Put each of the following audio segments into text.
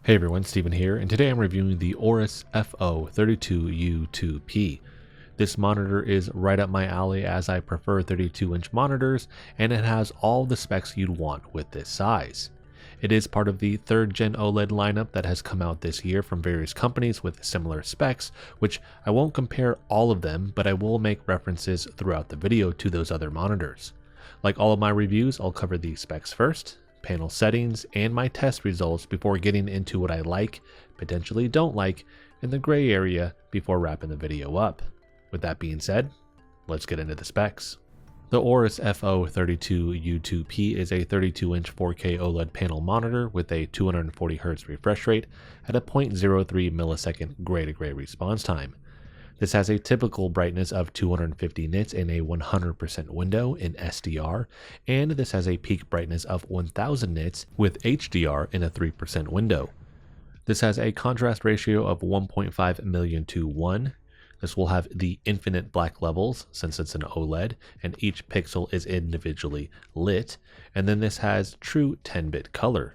Hey everyone, Steven here, and today I'm reviewing the Aorus FO32U2P. This monitor is right up my alley as I prefer 32-inch monitors, and it has all the specs you'd want with this size. It is part of the 3rd gen OLED lineup that has come out this year from various companies with similar specs, which I won't compare all of them, but I will make references throughout the video to those other monitors. Like all of my reviews, I'll cover the specs first, panel settings, and my test results before getting into what I like, potentially don't like, and the gray area before wrapping the video up. With that being said, let's get into the specs. The Aorus FO32U2P is a 32-inch 4K OLED panel monitor with a 240Hz refresh rate at a 0.03 millisecond gray-to-gray response time. This has a typical brightness of 250 nits in a 100% window in SDR, and this has a peak brightness of 1000 nits with HDR in a 3% window. This has a contrast ratio of 1.5 million to 1. This will have the infinite black levels since it's an OLED, and each pixel is individually lit, and then this has true 10-bit color.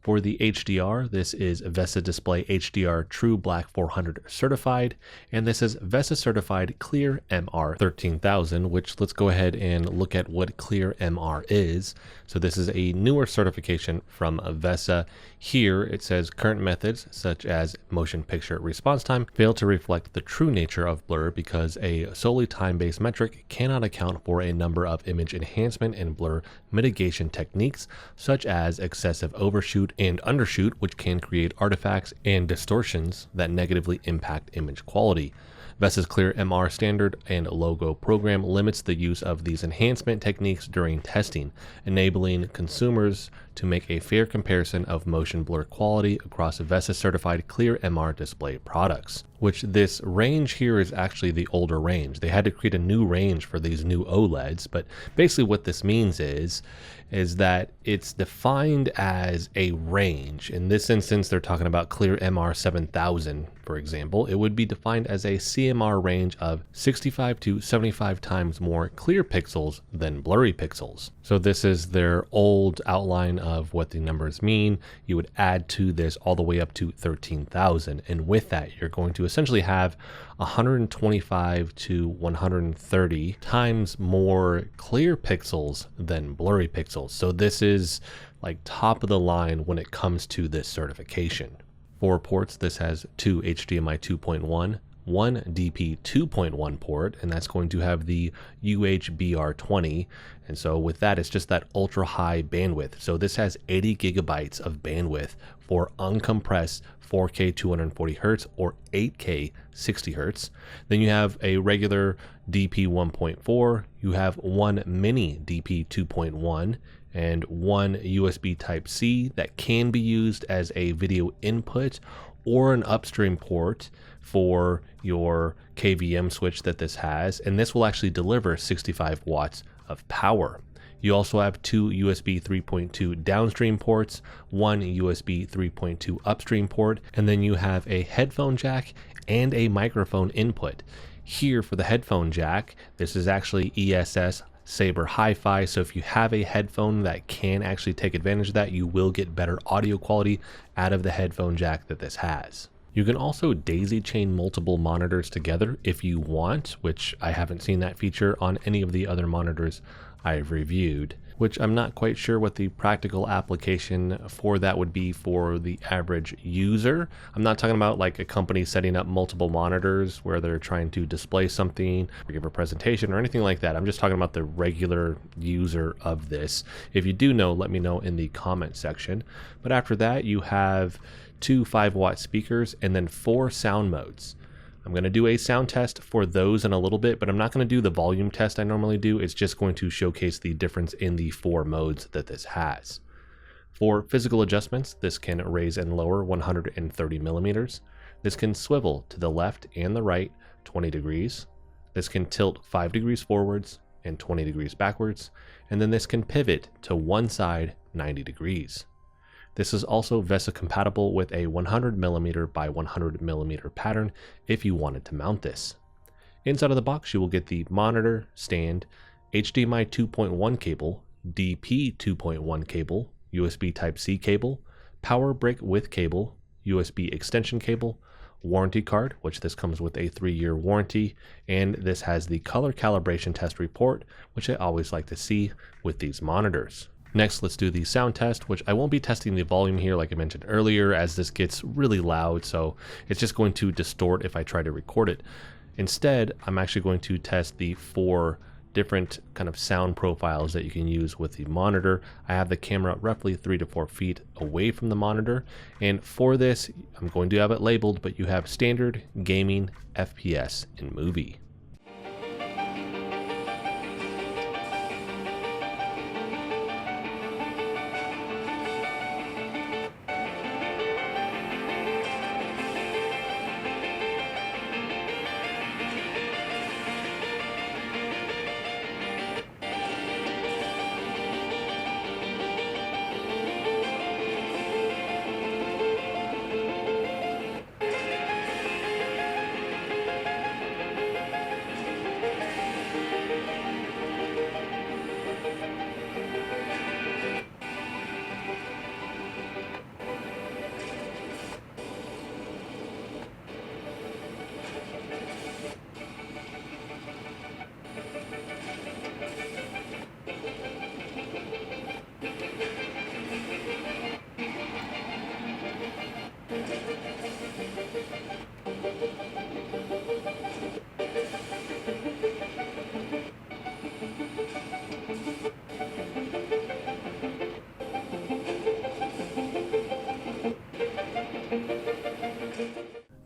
For the HDR, this is VESA Display HDR True Black 400 certified, and this is VESA certified Clear MR 13000, which let's go ahead and look at what Clear MR is. So this is a newer certification from VESA. Here it says current methods such as motion picture response time fail to reflect the true nature of blur because a solely time-based metric cannot account for a number of image enhancement and blur mitigation techniques such as excessive overshoot and undershoot, which can create artifacts and distortions that negatively impact image quality. VESA's Clear MR standard and logo program limits the use of these enhancement techniques during testing, enabling consumers to make a fair comparison of motion blur quality across VESA certified Clear MR display products. Which this range here is actually the older range. They had to create a new range for these new OLEDs, but basically what this means is that it's defined as a range. In this instance, they're talking about Clear MR 7000, for example. It would be defined as a CMR range of 65 to 75 times more clear pixels than blurry pixels. So this is their old outline of what the numbers mean. You would add to this all the way up to 13,000, and with that, you're going to essentially have 125 to 130 times more clear pixels than blurry pixels. So this is like top of the line when it comes to this certification. For ports, this has 2 HDMI 2.1, 1 DP 2.1 port, and that's going to have the UHBR20. And so with that, it's just that ultra high bandwidth. So this has 80 gigabytes of bandwidth for uncompressed 4K 240Hz or 8K 60Hz. Then you have a regular DP 1.4, you have one mini DP 2.1, and one USB Type-C that can be used as a video input or an upstream port for your KVM switch that this has, and this will actually deliver 65 watts of power. You also have 2 USB 3.2 downstream ports, 1 USB 3.2 upstream port, and then you have a headphone jack and a microphone input. Here for the headphone jack, this is actually ESS Saber Hi-Fi, so if you have a headphone that can actually take advantage of that, you will get better audio quality out of the headphone jack that this has. You can also daisy chain multiple monitors together if you want, which I haven't seen that feature on any of the other monitors I've reviewed, which I'm not quite sure what the practical application for that would be for the average user. I'm not talking about like a company setting up multiple monitors where they're trying to display something or give a presentation or anything like that. I'm just talking about the regular user of this. If you do know, let me know in the comment section. But after that, you have 2 5-watt speakers and then 4 sound modes. I'm going to do a sound test for those in a little bit, but I'm not going to do the volume test I normally do. It's just going to showcase the difference in the 4 modes that this has. For physical adjustments, this can raise and lower 130 millimeters. This can swivel to the left and the right 20 degrees. This can tilt 5 degrees forwards and 20 degrees backwards. And then this can pivot to one side 90 degrees. This is also VESA compatible with a 100mm by 100mm pattern if you wanted to mount this. Inside of the box, you will get the monitor, stand, HDMI 2.1 cable, DP 2.1 cable, USB Type-C cable, power brick with cable, USB extension cable, warranty card, which this comes with a 3-year warranty, and this has the color calibration test report, which I always like to see with these monitors. Next, let's do the sound test, which I won't be testing the volume here like I mentioned earlier, as this gets really loud, so it's just going to distort if I try to record it. Instead, I'm actually going to test the 4 different kind of sound profiles that you can use with the monitor. I have the camera roughly 3 to 4 feet away from the monitor, and for this I'm going to have it labeled, but you have standard, gaming, FPS, and movie.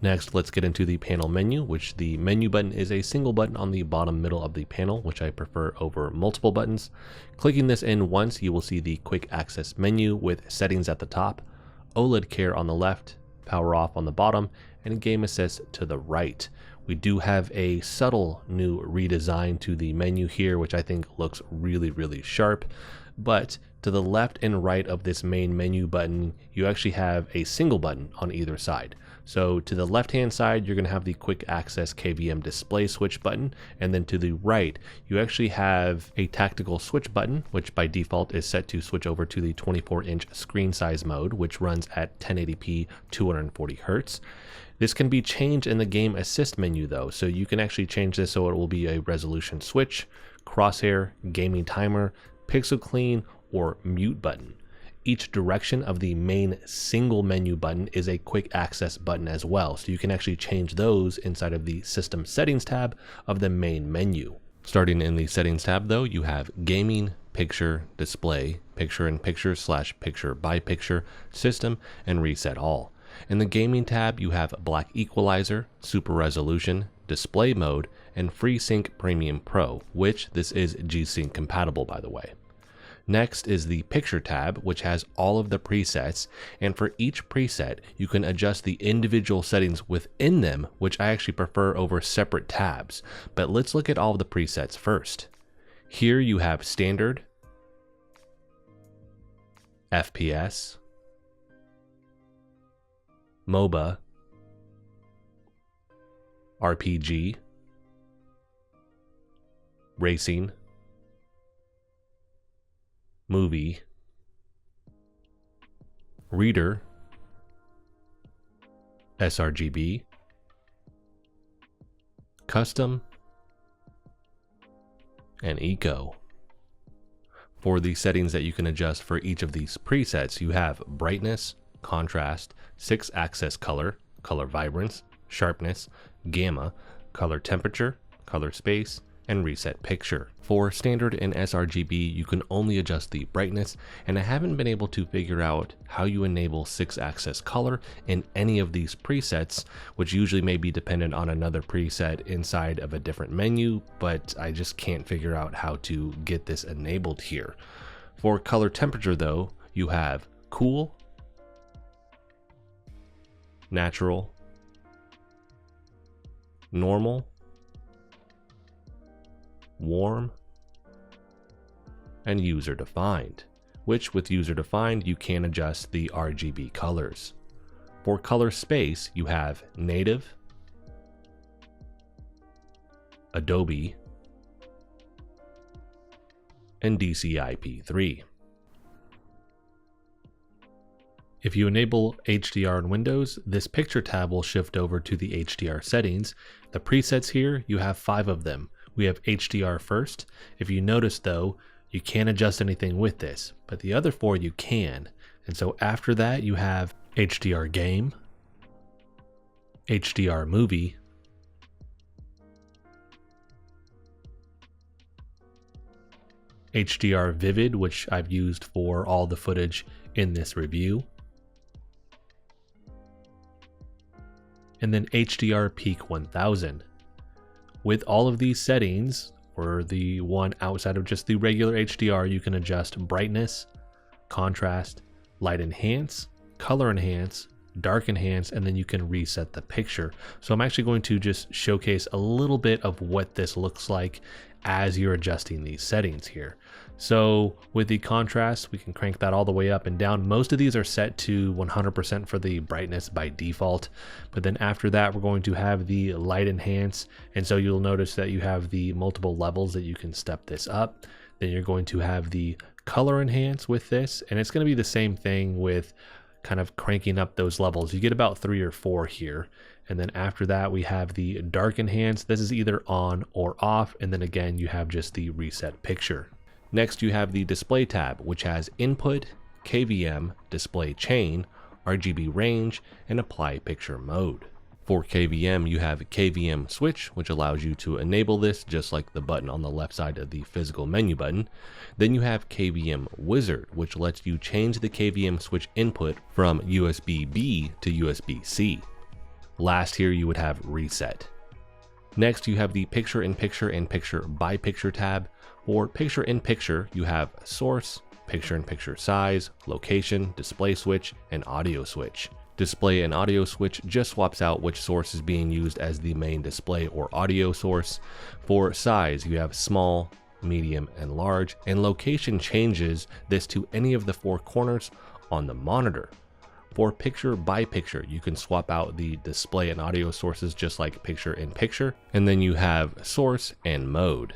Next, let's get into the panel menu, which the menu button is a single button on the bottom middle of the panel, which I prefer over multiple buttons. Clicking this in once, you will see the quick access menu with settings at the top, OLED Care on the left, power off on the bottom, and game assist to the right. We do have a subtle new redesign to the menu here, which I think looks really sharp. But to the left and right of this main menu button, you actually have a single button on either side. So to the left hand side, you're going to have the quick access KVM display switch button, and then to the right, you actually have a tactical switch button, which by default is set to switch over to the 24-inch screen size mode, which runs at 1080p 240 Hz. This can be changed in the game assist menu though, so you can actually change this so it will be a resolution switch, crosshair, gaming timer, pixel clean, or mute button. Each direction of the main single menu button is a quick access button as well, so you can actually change those inside of the system settings tab of the main menu. Starting in the settings tab though, you have gaming, picture, display, picture-in-picture / picture-by-picture, system, and reset all. In the gaming tab, you have black equalizer, super resolution, display mode, and FreeSync Premium Pro, which this is G-Sync compatible by the way. Next is the picture tab, which has all of the presets, and for each preset, you can adjust the individual settings within them, which I actually prefer over separate tabs. But let's look at all of the presets first. Here you have standard, FPS, MOBA, RPG, racing, movie, reader, sRGB, custom, and eco. For the settings that you can adjust for each of these presets, you have brightness, contrast, 6-axis color, color vibrance, sharpness, gamma, color temperature, color space, and reset picture. For standard and sRGB, you can only adjust the brightness, and I haven't been able to figure out how you enable 6-axis color in any of these presets, which usually may be dependent on another preset inside of a different menu, but I just can't figure out how to get this enabled here. For color temperature though, you have cool, natural, normal, warm, and user defined, which with user defined you can adjust the RGB colors. For color space, you have native, Adobe, and DCI-P3. If you enable HDR in Windows, this picture tab will shift over to the HDR settings. The presets here, you have 5 of them. We have HDR first. If you notice though, you can't adjust anything with this, but the other 4 you can. And so after that, you have HDR Game, HDR Movie, HDR Vivid, which I've used for all the footage in this review, and then HDR Peak 1000. With all of these settings, or the one outside of just the regular HDR, you can adjust brightness, contrast, light enhance, color enhance, dark enhance, and then you can reset the picture. So I'm actually going to just showcase a little bit of what this looks like as you're adjusting these settings here. So with the contrast, we can crank that all the way up and down. Most of these are set to 100% for the brightness by default, but then after that, we're going to have the light enhance. And so you'll notice that you have the multiple levels that you can step this up. Then you're going to have the color enhance with this, and it's going to be the same thing with kind of cranking up those levels. You get about 3 or 4 here. And then after that, we have the dark enhance. This is either on or off. And then again, you have just the reset picture. Next, you have the display tab, which has input, KVM, display chain, RGB range, and apply picture mode. For KVM, you have KVM switch, which allows you to enable this just like the button on the left side of the physical menu button. Then you have KVM wizard, which lets you change the KVM switch input from USB-B to USB-C. Last here, you would have reset. Next, you have the picture-in-picture and picture-by-picture tab. For picture-in-picture, you have source, picture-in-picture size, location, display switch, and audio switch. Display and audio switch just swaps out which source is being used as the main display or audio source. For size, you have small, medium, and large, and location changes this to any of the 4 corners on the monitor. For picture by picture, you can swap out the display and audio sources just like picture in picture, and then you have source and mode.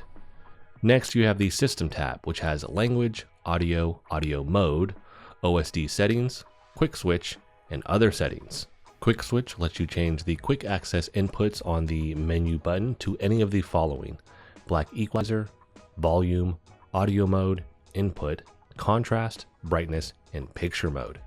Next, you have the system tab, which has language, audio, audio mode, OSD settings, quick switch, and other settings. Quick switch lets you change the quick access inputs on the menu button to any of the following: black equalizer, volume, audio mode, input, contrast, brightness, and picture mode.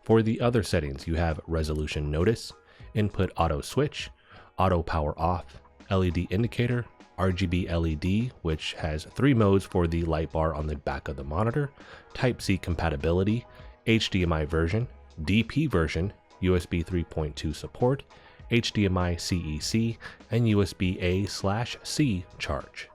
For the other settings, you have resolution notice, input auto switch, auto power off, LED indicator, RGB LED, which has 3 modes for the light bar on the back of the monitor, Type-C compatibility, HDMI version, DP version, USB 3.2 support, HDMI CEC, and USB A/C charge.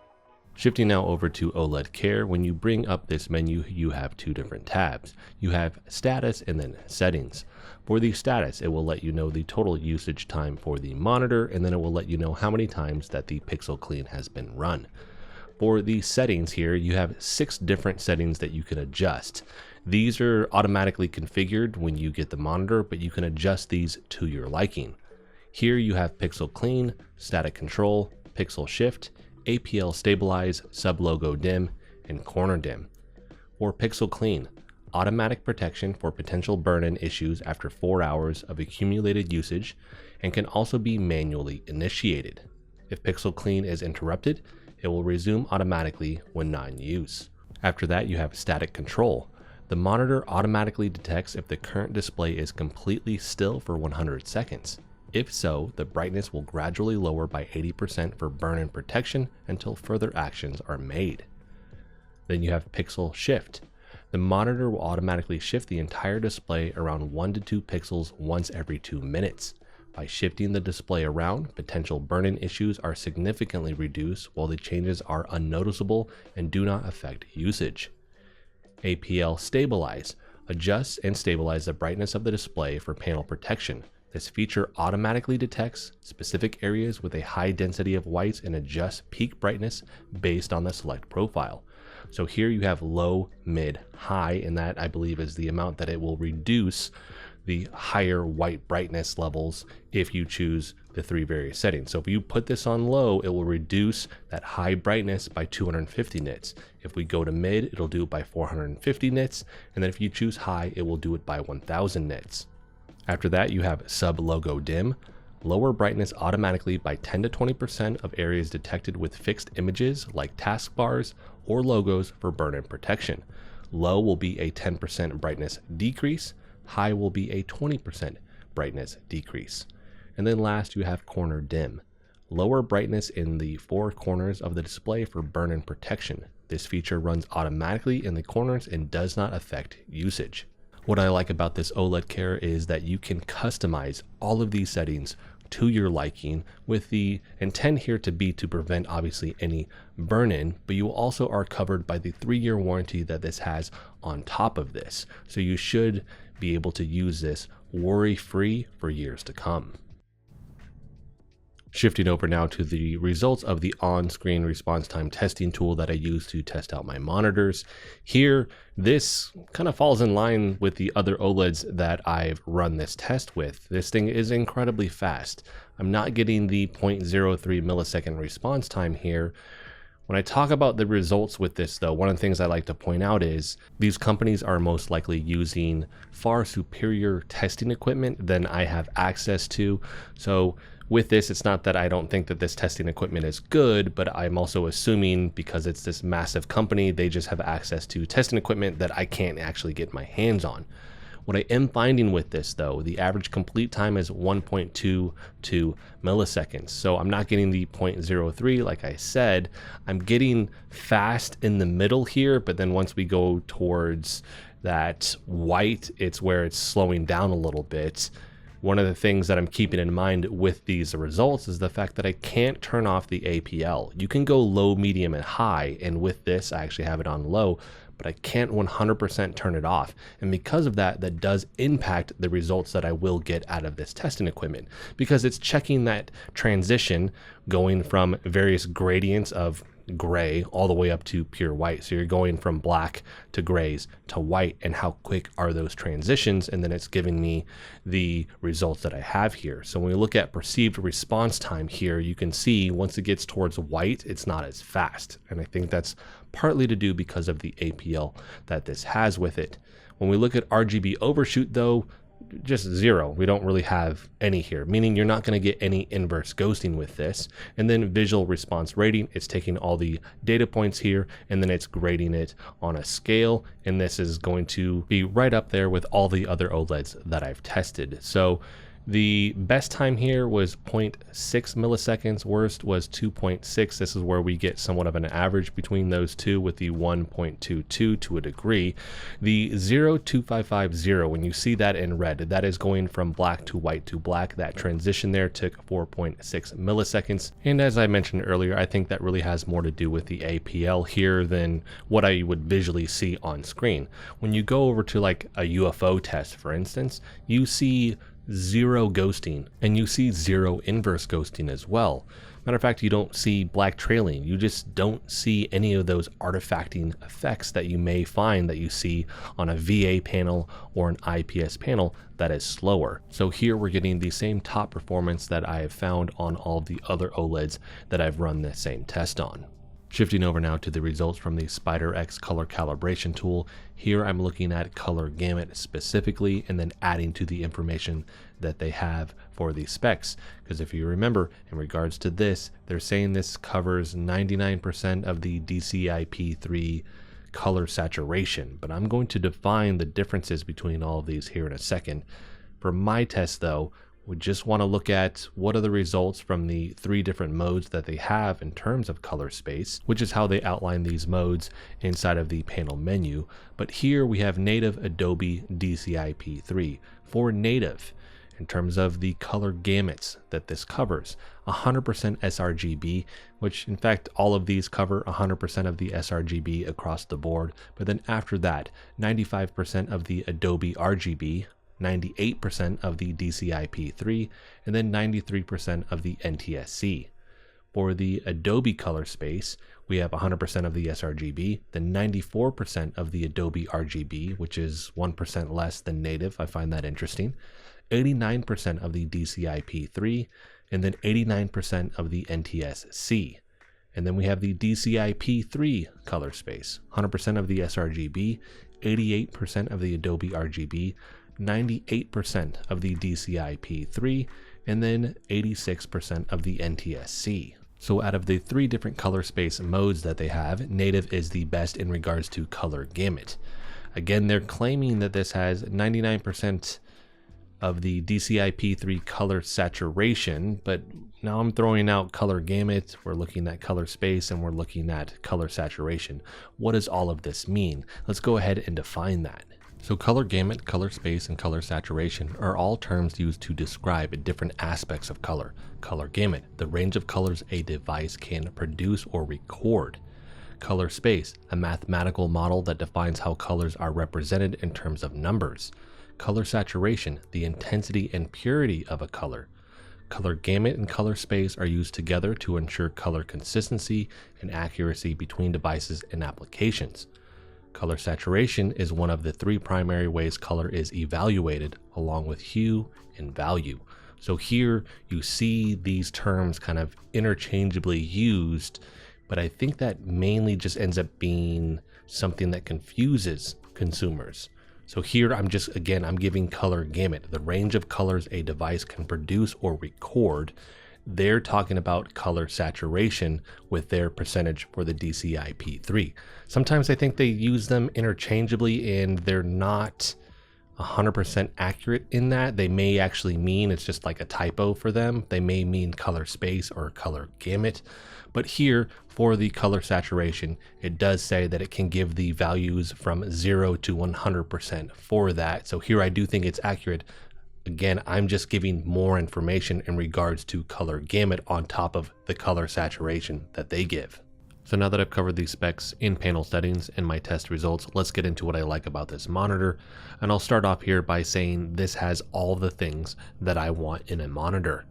Shifting now over to OLED Care, when you bring up this menu, you have 2 different tabs. You have status and then settings. For the status, it will let you know the total usage time for the monitor, and then it will let you know how many times that the pixel clean has been run. For the settings here, you have 6 different settings that you can adjust. These are automatically configured when you get the monitor, but you can adjust these to your liking. Here you have pixel clean, static control, pixel shift, APL stabilize, sublogo dim, and corner dim. For pixel clean, automatic protection for potential burn-in issues after 4 hours of accumulated usage, and can also be manually initiated. If pixel clean is interrupted, it will resume automatically when not in use. After that, you have static control. The monitor automatically detects if the current display is completely still for 100 seconds. If so, the brightness will gradually lower by 80% for burn-in protection until further actions are made. Then you have pixel shift. The monitor will automatically shift the entire display around 1 to 2 pixels once every 2 minutes. By shifting the display around, potential burn-in issues are significantly reduced while the changes are unnoticeable and do not affect usage. APL stabilize adjusts and stabilizes the brightness of the display for panel protection. This feature automatically detects specific areas with a high density of whites and adjusts peak brightness based on the select profile. So here you have low, mid, high, and that I believe is the amount that it will reduce the higher white brightness levels if you choose the 3 various settings. So if you put this on low, it will reduce that high brightness by 250 nits. If we go to mid, it'll do it by 450 nits. And then if you choose high, it will do it by 1000 nits. After that, you have sub logo dim. Lower brightness automatically by 10 to 20% of areas detected with fixed images like taskbars or logos for burn-in protection. Low will be a 10% brightness decrease. High will be a 20% brightness decrease. And then last, you have corner dim. Lower brightness in the 4 corners of the display for burn-in protection. This feature runs automatically in the corners and does not affect usage. What I like about this OLED Care is that you can customize all of these settings to your liking, with the intent here to be to prevent obviously any burn-in, but you also are covered by the 3-year warranty that this has on top of this. So you should be able to use this worry-free for years to come. Shifting over now to the results of the on-screen response time testing tool that I use to test out my monitors. Here, this kind of falls in line with the other OLEDs that I've run this test with. This thing is incredibly fast. I'm not getting the 0.03 millisecond response time here. When I talk about the results with this though, one of the things I like to point out is these companies are most likely using far superior testing equipment than I have access to. So with this, it's not that I don't think that this testing equipment is good, but I'm also assuming because it's this massive company, they just have access to testing equipment that I can't actually get my hands on. What I am finding with this though, the average complete time is 1.22 milliseconds. So I'm not getting the 0.03 like I said. I'm getting fast in the middle here, but then once we go towards that white, it's where it's slowing down a little bit. One of the things that I'm keeping in mind with these results is the fact that I can't turn off the APL. You can go low, medium, and high, and with this, I actually have it on low, but I can't 100% turn it off. And because of that, that does impact the results that I will get out of this testing equipment, because it's checking that transition going from various gradients of gray all the way up to pure white. So you're going from black to grays to white, and how quick are those transitions, and then it's giving me the results that I have here. So when we look at perceived response time here, you can see once it gets towards white, it's not as fast, and I think that's partly to do because of the APL that this has with it. When we look at RGB overshoot though, just 0. We don't really have any here, meaning you're not going to get any inverse ghosting with this. And then visual response rating, it's taking all the data points here and then it's grading it on a scale, and this is going to be right up there with all the other OLEDs that I've tested. So the best time here was 0.6 milliseconds, worst was 2.6. This is where we get somewhat of an average between those two, with the 1.22 to a degree. The 02550, when you see that in red, that is going from black to white to black. That transition there took 4.6 milliseconds. And as I mentioned earlier, I think that really has more to do with the APL here than what I would visually see on screen. When you go over to like a UFO test, for instance, you see 0 ghosting, and you see 0 inverse ghosting as well. Matter of fact, you don't see black trailing. You just don't see any of those artifacting effects that you may find that you see on a VA panel or an IPS panel that is slower. So here we're getting the same top performance that I have found on all the other OLEDs that I've run the same test on. Shifting over now to the results from the SpiderX color calibration tool. Here I'm looking at color gamut specifically and then adding to the information that they have for the specs. Because if you remember, in regards to this, they're saying this covers 99% of the DCI-P3 color saturation, but I'm going to define the differences between all of these here in a second. For my test though, we just want to look at what are the results from the 3 different modes that they have in terms of color space, which is how they outline these modes inside of the panel menu. But here we have native Adobe DCI-P3 for native. In terms of the color gamuts that this covers, 100% sRGB, which in fact all of these cover 100% of the sRGB across the board. But then after that, 95% of the Adobe RGB, 98% of the DCI-P3, and then 93% of the NTSC. For the Adobe color space, we have 100% of the sRGB, then 94% of the Adobe RGB, which is 1% less than native. I find that interesting. 89% of the DCI-P3, and then 89% of the NTSC. And then we have the DCI-P3 color space, 100% of the sRGB, 88% of the Adobe RGB, 98% of the DCI-P3, and then 86% of the NTSC. So out of the 3 different color space modes that they have, native is the best in regards to color gamut. Again, they're claiming that this has 99% of the DCI-P3 color saturation, but now I'm throwing out color gamut, we're looking at color space, and we're looking at color saturation. What does all of this mean? Let's go ahead and define that. So color gamut, color space, and color saturation are all terms used to describe different aspects of color. Color gamut, the range of colors a device can produce or record. Color space, a mathematical model that defines how colors are represented in terms of numbers. Color saturation, the intensity and purity of a color. Color gamut and color space are used together to ensure color consistency and accuracy between devices and applications. Color saturation is one of the 3 primary ways color is evaluated, along with hue and value. So here you see these terms kind of interchangeably used, but I think that mainly just ends up being something that confuses consumers. So here I'm giving color gamut, the range of colors a device can produce or record. They're talking about color saturation with their percentage for the DCI-P3. Sometimes I think they use them interchangeably and they're not 100% accurate in that. They may actually mean it's just like a typo for them. They may mean color space or color gamut. But here for the color saturation, it does say that it can give the values from 0 to 100% for that. So here I do think it's accurate. Again, I'm just giving more information in regards to color gamut on top of the color saturation that they give. So now that I've covered these specs in panel settings and my test results, let's get into what I like about this monitor. And I'll start off here by saying this has all the things that I want in a monitor.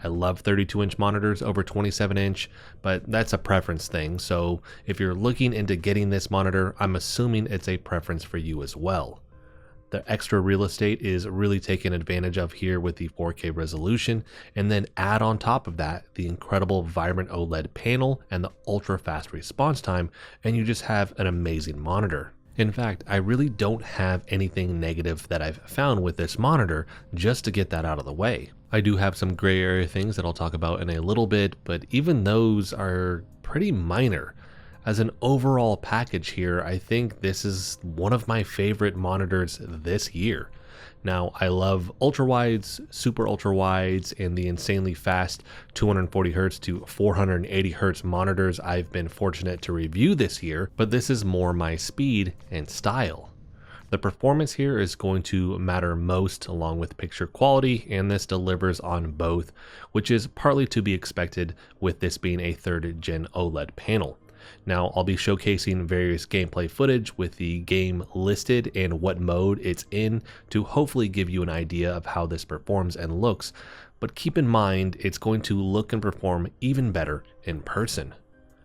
I love 32-inch monitors over 27-inch, but that's a preference thing. So if you're looking into getting this monitor, I'm assuming it's a preference for you as well. The extra real estate is really taken advantage of here with the 4K resolution, and then add on top of that the incredible vibrant OLED panel and the ultra fast response time, and you just have an amazing monitor. In fact, I really don't have anything negative that I've found with this monitor, just to get that out of the way. I do have some gray area things that I'll talk about in a little bit, but even those are pretty minor. As an overall package here, I think this is one of my favorite monitors this year. Now, I love ultra wides, super ultra wides, and the insanely fast 240Hz to 480Hz monitors I've been fortunate to review this year, but this is more my speed and style. The performance here is going to matter most, along with picture quality, and this delivers on both, which is partly to be expected with this being a 3rd gen OLED panel. Now, I'll be showcasing various gameplay footage with the game listed and what mode it's in to hopefully give you an idea of how this performs and looks, but keep in mind it's going to look and perform even better in person.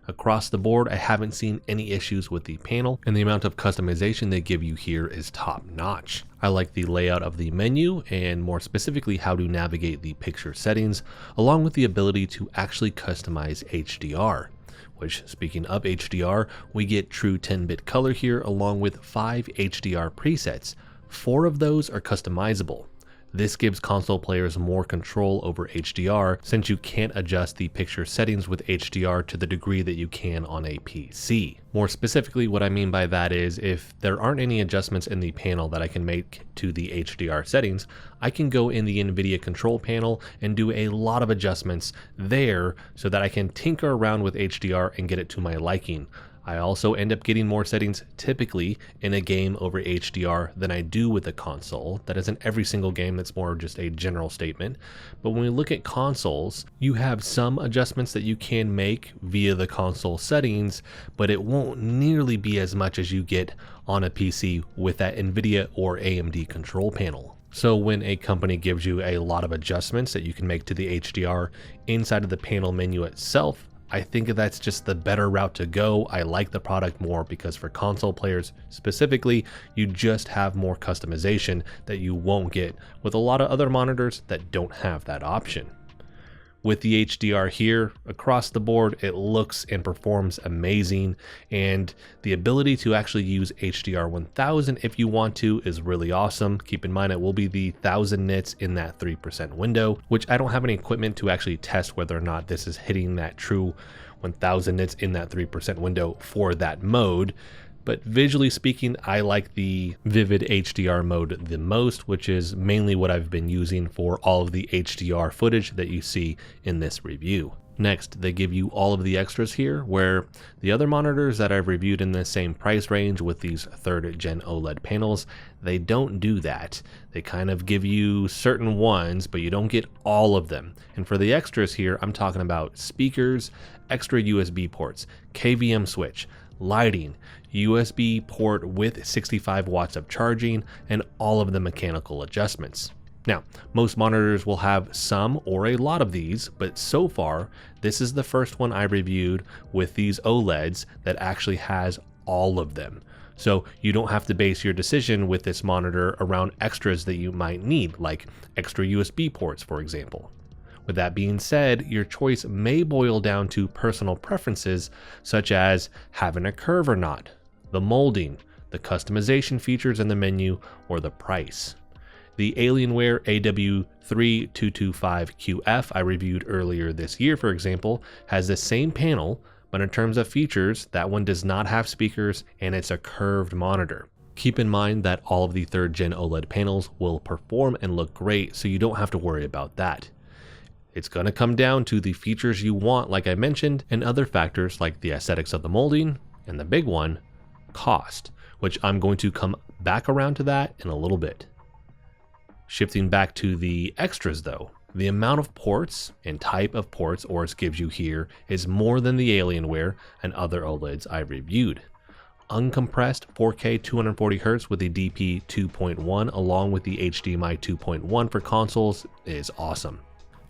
Across the board, I haven't seen any issues with the panel, and the amount of customization they give you here is top notch. I like the layout of the menu, and more specifically how to navigate the picture settings, along with the ability to actually customize HDR. Which, speaking of HDR, we get true 10-bit color here along with 5 HDR presets. 4 of those are customizable. This gives console players more control over HDR since you can't adjust the picture settings with HDR to the degree that you can on a PC. More specifically, what I mean by that is if there aren't any adjustments in the panel that I can make to the HDR settings, I can go in the NVIDIA control panel and do a lot of adjustments there so that I can tinker around with HDR and get it to my liking. I also end up getting more settings typically in a game over HDR than I do with a console. That isn't every single game, that's more just a general statement. But when we look at consoles, you have some adjustments that you can make via the console settings, but it won't nearly be as much as you get on a PC with that NVIDIA or AMD control panel. So when a company gives you a lot of adjustments that you can make to the HDR inside of the panel menu itself, I think that's just the better route to go. I like the product more because for console players specifically, you just have more customization that you won't get with a lot of other monitors that don't have that option. With the HDR here, across the board, it looks and performs amazing, and the ability to actually use HDR 1000 if you want to is really awesome. Keep in mind it will be the 1000 nits in that 3% window, which I don't have any equipment to actually test whether or not this is hitting that true 1000 nits in that 3% window for that mode. But visually speaking, I like the Vivid HDR mode the most, which is mainly what I've been using for all of the HDR footage that you see in this review. Next, they give you all of the extras here, where the other monitors that I've reviewed in the same price range with these 3rd gen OLED panels, they don't do that. They kind of give you certain ones, but you don't get all of them. And for the extras here, I'm talking about speakers, extra USB ports, KVM switch, lighting, USB port with 65 watts of charging, and all of the mechanical adjustments. Now, most monitors will have some or a lot of these, but so far, this is the first one I reviewed with these OLEDs that actually has all of them. So you don't have to base your decision with this monitor around extras that you might need, like extra USB ports, for example. With that being said, your choice may boil down to personal preferences, such as having a curve or not, the molding, the customization features in the menu, or the price. The Alienware AW32U2P I reviewed earlier this year, for example, has the same panel, but in terms of features, that one does not have speakers and it's a curved monitor. Keep in mind that all of the 3rd gen OLED panels will perform and look great, so you don't have to worry about that. It's going to come down to the features you want, like I mentioned, and other factors like the aesthetics of the molding, and the big one, cost, which I'm going to come back around to that in a little bit. Shifting back to the extras though, the amount of ports and type of ports Aorus gives you here is more than the Alienware and other OLEDs I reviewed. Uncompressed 4K 240Hz with the DP 2.1 along with the HDMI 2.1 for consoles is awesome.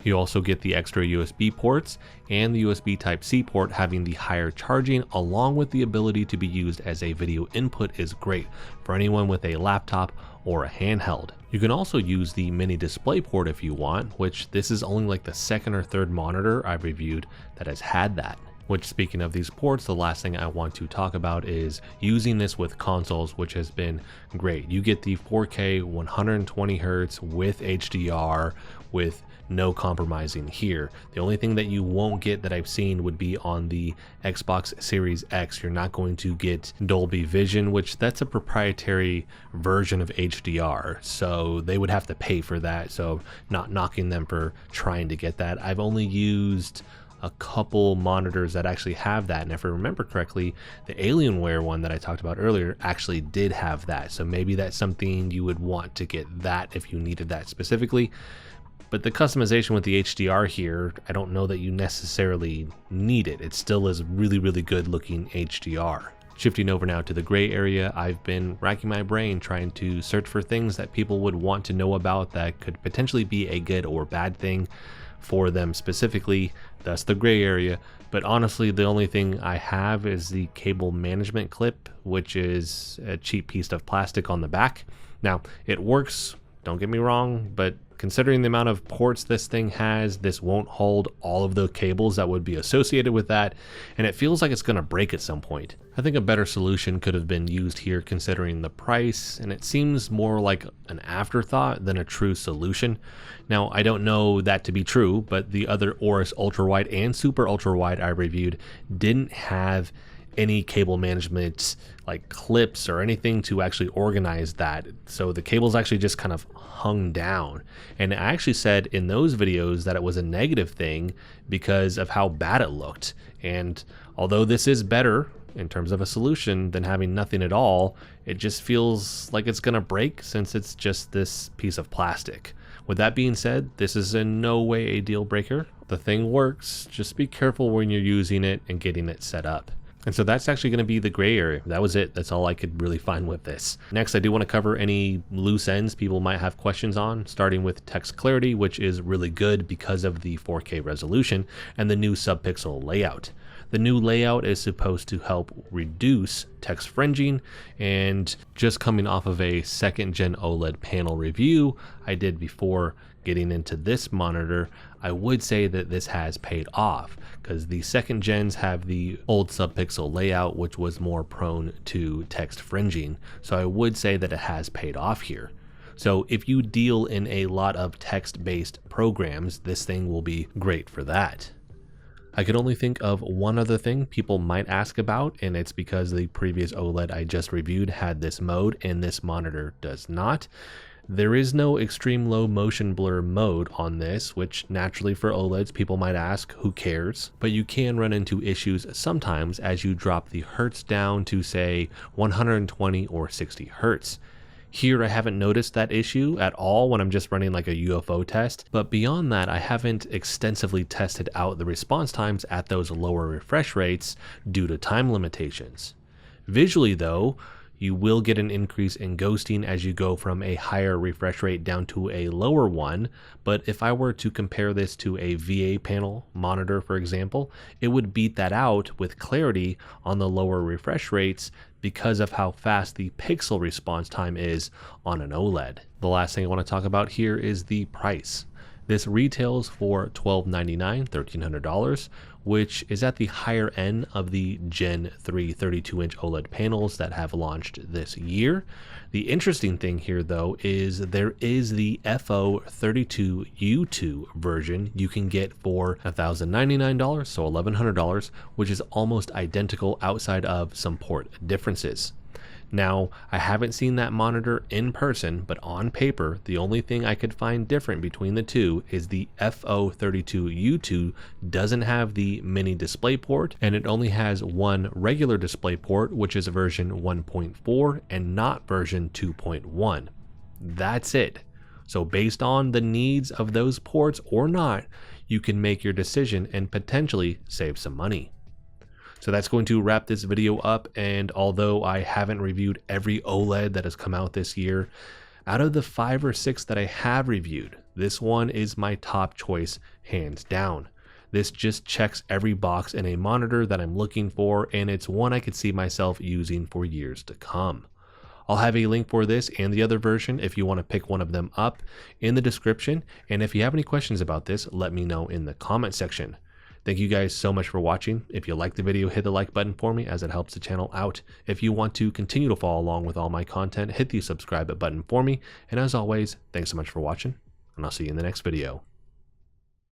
You also get the extra USB ports and the USB Type-C port having the higher charging along with the ability to be used as a video input is great for anyone with a laptop or a handheld. You can also use the mini display port if you want, which this is only like the 2nd or 3rd monitor I've reviewed that has had that. Which, speaking of these ports, the last thing I want to talk about is using this with consoles, which has been great. You get the 4K 120Hz with HDR with no compromising here. The only thing that you won't get that I've seen would be on the Xbox Series X. You're not going to get Dolby Vision, which that's a proprietary version of HDR. So they would have to pay for that. So not knocking them for trying to get that. I've only used a couple monitors that actually have that, and if I remember correctly, the Alienware one that I talked about earlier actually did have that, so maybe that's something you would want to get that if you needed that specifically. But the customization with the HDR here, I don't know that you necessarily need it. It still is really good looking HDR. Shifting over now to the gray area, I've been racking my brain trying to search for things that people would want to know about that could potentially be a good or bad thing for them specifically, thus the gray area. But honestly, the only thing I have is the cable management clip, which is a cheap piece of plastic on the back. Now, it works, don't get me wrong, but considering the amount of ports this thing has, this won't hold all of the cables that would be associated with that, and it feels like it's going to break at some point. I think a better solution could have been used here considering the price, and it seems more like an afterthought than a true solution. Now, I don't know that to be true, but the other Aorus ultrawide and super ultrawide I reviewed didn't have any cable management like clips or anything to actually organize that, so the cables actually just kind of hung down. And I actually said in those videos that it was a negative thing because of how bad it looked, and although this is better in terms of a solution than having nothing at all, it just feels like it's gonna break since it's just this piece of plastic. With that being said, this is in no way a deal breaker. The thing works, just be careful when you're using it and getting it set up. And so that's actually going to be the gray area. That was it. That's all I could really find with this. Next, I do want to cover any loose ends people might have questions on, starting with text clarity, which is really good because of the 4K resolution and the new subpixel layout. The new layout is supposed to help reduce text fringing, and just coming off of a 2nd gen OLED panel review I did before getting into this monitor, I would say that this has paid off, because the 2nd gens have the old subpixel layout, which was more prone to text fringing. So I would say that it has paid off here. So if you deal in a lot of text-based programs, this thing will be great for that. I could only think of one other thing people might ask about, and it's because the previous OLED I just reviewed had this mode and this monitor does not. There is no extreme low motion blur mode on this, which naturally for OLEDs people might ask, who cares? But you can run into issues sometimes as you drop the hertz down to say 120 or 60 hertz. Here I haven't noticed that issue at all when I'm just running like a UFO test, but beyond that I haven't extensively tested out the response times at those lower refresh rates due to time limitations. Visually though, you will get an increase in ghosting as you go from a higher refresh rate down to a lower one, but if I were to compare this to a VA panel monitor, for example, it would beat that out with clarity on the lower refresh rates because of how fast the pixel response time is on an OLED. The last thing I want to talk about here is the price. This retails for $1,299, $1,300, which is at the higher end of the Gen 3 32-inch OLED panels that have launched this year. The interesting thing here though is there is the FO32U2 version you can get for $1,099, so $1,100, which is almost identical outside of some port differences. Now, I haven't seen that monitor in person, but on paper, the only thing I could find different between the two is the FO32U2 doesn't have the mini display port, and it only has one regular display port, which is version 1.4 and not version 2.1. That's it. So based on the needs of those ports or not, you can make your decision and potentially save some money. So that's going to wrap this video up, and although I haven't reviewed every OLED that has come out this year, out of the 5 or 6 that I have reviewed, this one is my top choice hands down. This just checks every box in a monitor that I'm looking for, and it's one I could see myself using for years to come. I'll have a link for this and the other version if you want to pick one of them up in the description, and if you have any questions about this, let me know in the comment section. Thank you guys so much for watching. If you liked the video, hit the like button for me as it helps the channel out. If you want to continue to follow along with all my content, hit the subscribe button for me. And as always, thanks so much for watching, and I'll see you in the next video.